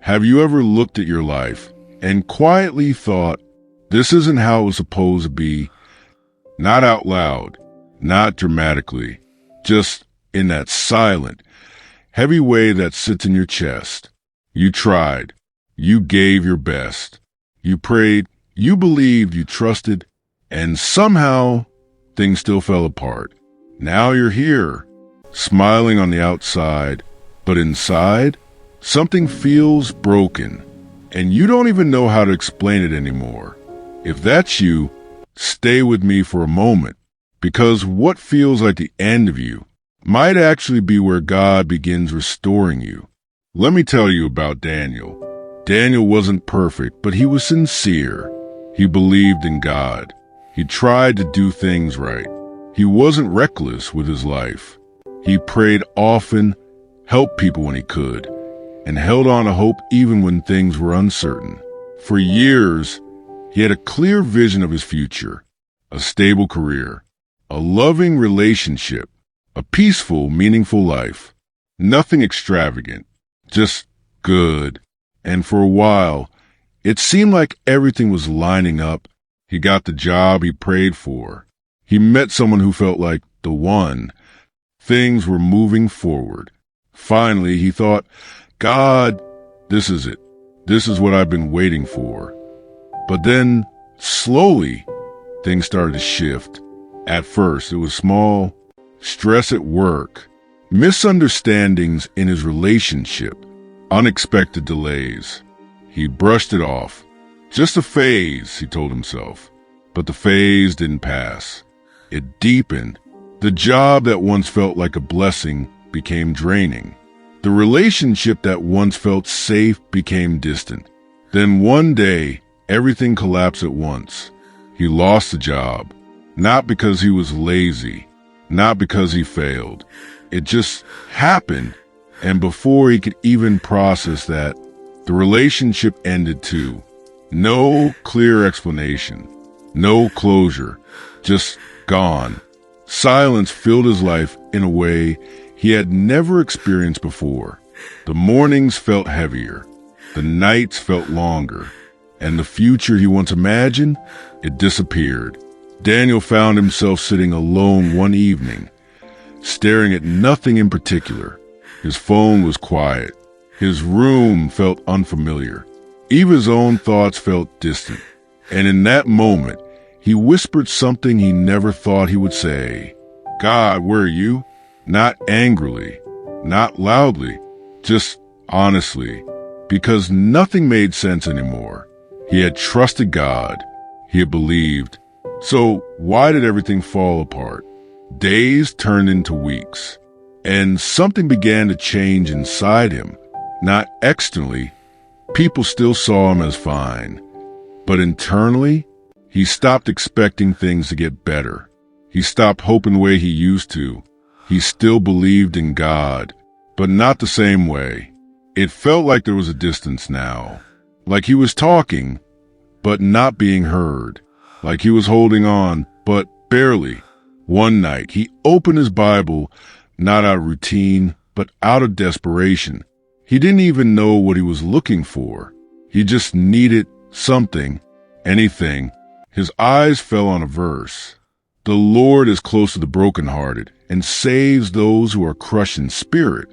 Have you ever looked at your life and quietly thought, this isn't how it was supposed to be? Not out loud, not dramatically, just in that silent, heavy way that sits in your chest. You tried. You gave your best. You prayed. You believed. You trusted. And somehow, things still fell apart. Now you're here, smiling on the outside, but inside, something feels broken, and you don't even know how to explain it anymore. If that's you, stay with me for a moment, because what feels like the end of you might actually be where God begins restoring you. Let me tell you about Daniel. Daniel wasn't perfect, but he was sincere. He believed in God. He tried to do things right. He wasn't reckless with his life. He prayed often, helped people when he could, and held on to hope even when things were uncertain. For years, he had a clear vision of his future, a stable career, a loving relationship, a peaceful, meaningful life. Nothing extravagant, just good. And for a while, it seemed like everything was lining up. He got the job he prayed for. He met someone who felt like the one. Things were moving forward. Finally, he thought, God, this is it. This is what I've been waiting for. But then, slowly, things started to shift. At first, it was small, stress at work, misunderstandings in his relationship, unexpected delays. He brushed it off. Just a phase, he told himself. But the phase didn't pass. It deepened. The job that once felt like a blessing became draining. The relationship that once felt safe became distant. Then one day, everything collapsed at once. He lost the job, not because he was lazy, not because he failed. It just happened, and before he could even process that, the relationship ended too. No clear explanation, no closure, just gone. Silence filled his life in a way he had never experienced before. The mornings felt heavier, the nights felt longer, and the future he once imagined, it disappeared. Daniel found himself sitting alone one evening, staring at nothing in particular. His phone was quiet. His room felt unfamiliar. Even his own thoughts felt distant. And in that moment, he whispered something he never thought he would say. God, where are you? Not angrily, not loudly, just honestly, because nothing made sense anymore. He had trusted God. He had believed. So why did everything fall apart? Days turned into weeks, and something began to change inside him. Not externally, people still saw him as fine, but internally, he stopped expecting things to get better. He stopped hoping the way he used to. He still believed in God, but not the same way. It felt like there was a distance now, like he was talking, but not being heard, like he was holding on, but barely. One night, he opened his Bible, not out of routine, but out of desperation. He didn't even know what he was looking for. He just needed something, anything. His eyes fell on a verse. The Lord is close to the brokenhearted and saves those who are crushed in spirit.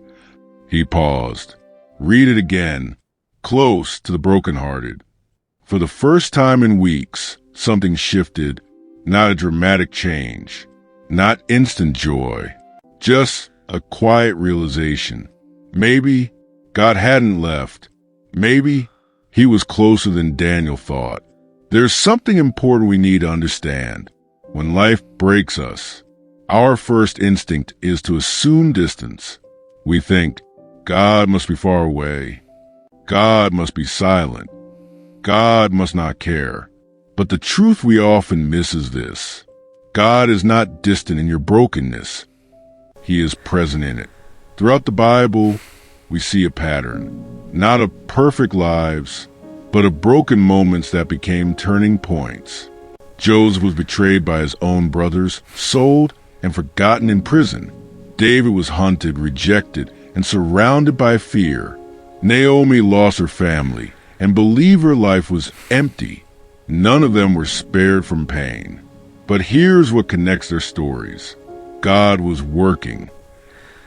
He paused. Read it again. Close to the brokenhearted. For the first time in weeks, something shifted. Not a dramatic change. Not instant joy. Just a quiet realization. Maybe God hadn't left. Maybe he was closer than Daniel thought. There's something important we need to understand. When life breaks us, our first instinct is to assume distance. We think, God must be far away. God must be silent. God must not care. But the truth we often miss is this. God is not distant in your brokenness. He is present in it. Throughout the Bible, we see a pattern, not of perfect lives, but of broken moments that became turning points. Joseph was betrayed by his own brothers, sold and forgotten in prison. David was hunted, rejected, and surrounded by fear. Naomi lost her family and believed her life was empty. None of them were spared from pain. But here's what connects their stories. God was working.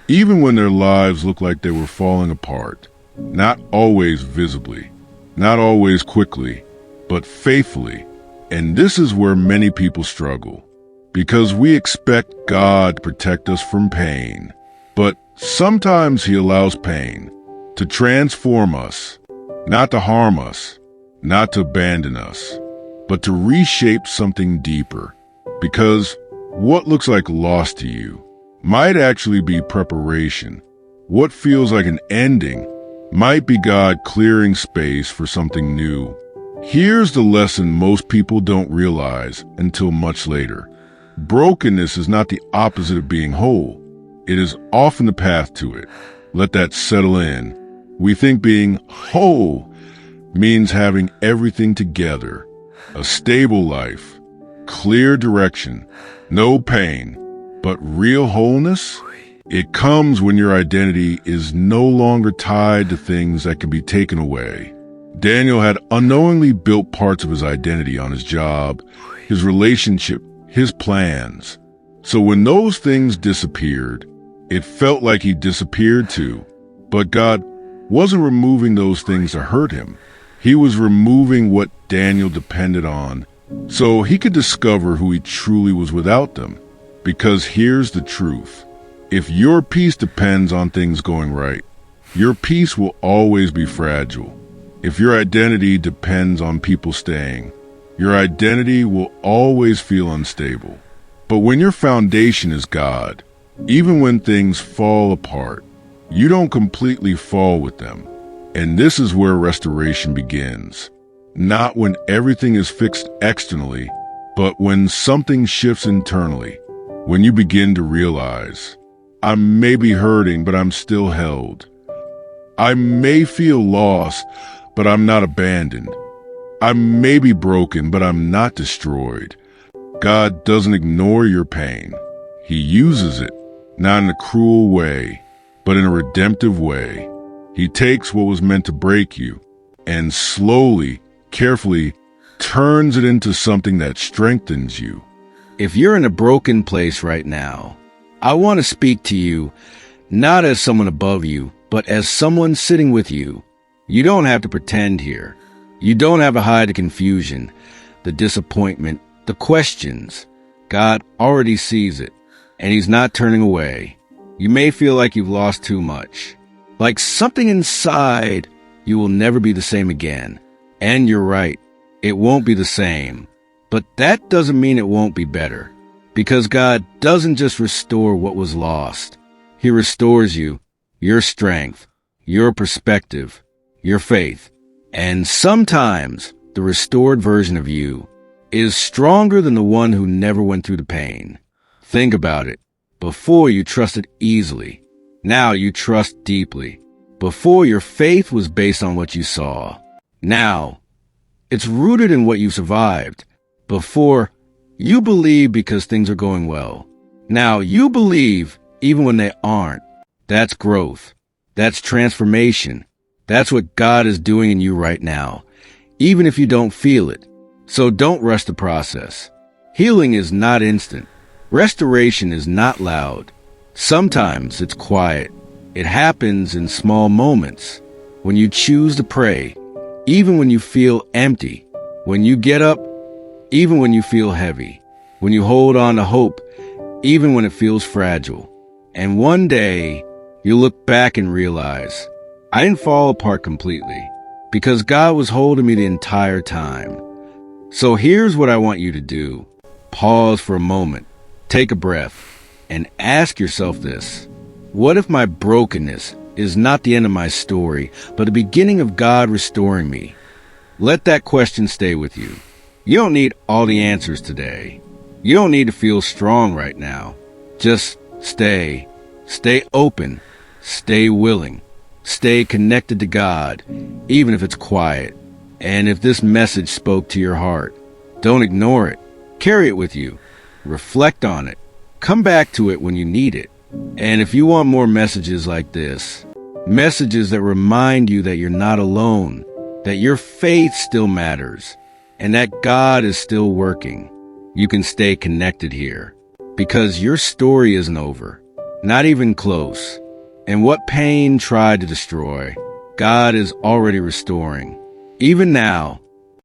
Even when their lives looked like they were falling apart, not always visibly, not always quickly, but faithfully. And this is where many people struggle, because we expect God to protect us from pain. But sometimes He allows pain to transform us, not to harm us, not to abandon us, but to reshape something deeper. Because what looks like loss to you might actually be preparation. What feels like an ending might be God clearing space for something new. Here's the lesson most people don't realize until much later. Brokenness is not the opposite of being whole. It is often the path to it. Let that settle in. We think being whole means having everything together, a stable life, clear direction, no pain. But real wholeness, it comes when your identity is no longer tied to things that can be taken away. Daniel had unknowingly built parts of his identity on his job, his relationship, his plans. So when those things disappeared, it felt like he disappeared too. But God wasn't removing those things to hurt him. He was removing what Daniel depended on so he could discover who he truly was without them. Because here's the truth. If your peace depends on things going right, your peace will always be fragile. If your identity depends on people staying, your identity will always feel unstable. But when your foundation is God, even when things fall apart, you don't completely fall with them. And this is where restoration begins. Not when everything is fixed externally, but when something shifts internally. When you begin to realize, I may be hurting, but I'm still held. I may feel lost, but I'm not abandoned. I may be broken, but I'm not destroyed. God doesn't ignore your pain. He uses it, not in a cruel way, but in a redemptive way. He takes what was meant to break you and slowly, carefully turns it into something that strengthens you. If you're in a broken place right now, I want to speak to you, not as someone above you, but as someone sitting with you. You don't have to pretend here. You don't have to hide the confusion, the disappointment, the questions. God already sees it, and He's not turning away. You may feel like you've lost too much, like something inside you will never be the same again. And you're right, it won't be the same. But that doesn't mean it won't be better, because God doesn't just restore what was lost. He restores you, your strength, your perspective, your faith. And sometimes the restored version of you is stronger than the one who never went through the pain. Think about it. Before you trusted easily, now you trust deeply. Before your faith was based on what you saw, now it's rooted in what you survived. Before, you believe because things are going well. Now you believe even when they aren't. That's growth. That's transformation. That's what God is doing in you right now, even if you don't feel it. So don't rush the process. Healing is not instant. Restoration is not loud. Sometimes it's quiet. It happens in small moments. When you choose to pray, even when you feel empty. When you get up, even when you feel heavy. When you hold on to hope, even when it feels fragile. And one day, you look back and realize, I didn't fall apart completely, because God was holding me the entire time. So here's what I want you to do. Pause for a moment, take a breath, and ask yourself this. What if my brokenness is not the end of my story, but the beginning of God restoring me? Let that question stay with you. You don't need all the answers today. You don't need to feel strong right now. Just stay open, stay willing, stay connected to God, even if it's quiet. And if this message spoke to your heart, don't ignore it. Carry it with you. Reflect on it. Come back to it when you need it. And if you want more messages like this, Messages that remind you that you're not alone, that your faith still matters, and that God is still working. You can stay connected here, because your story isn't over, not even close. And what pain tried to destroy, God is already restoring. Even now,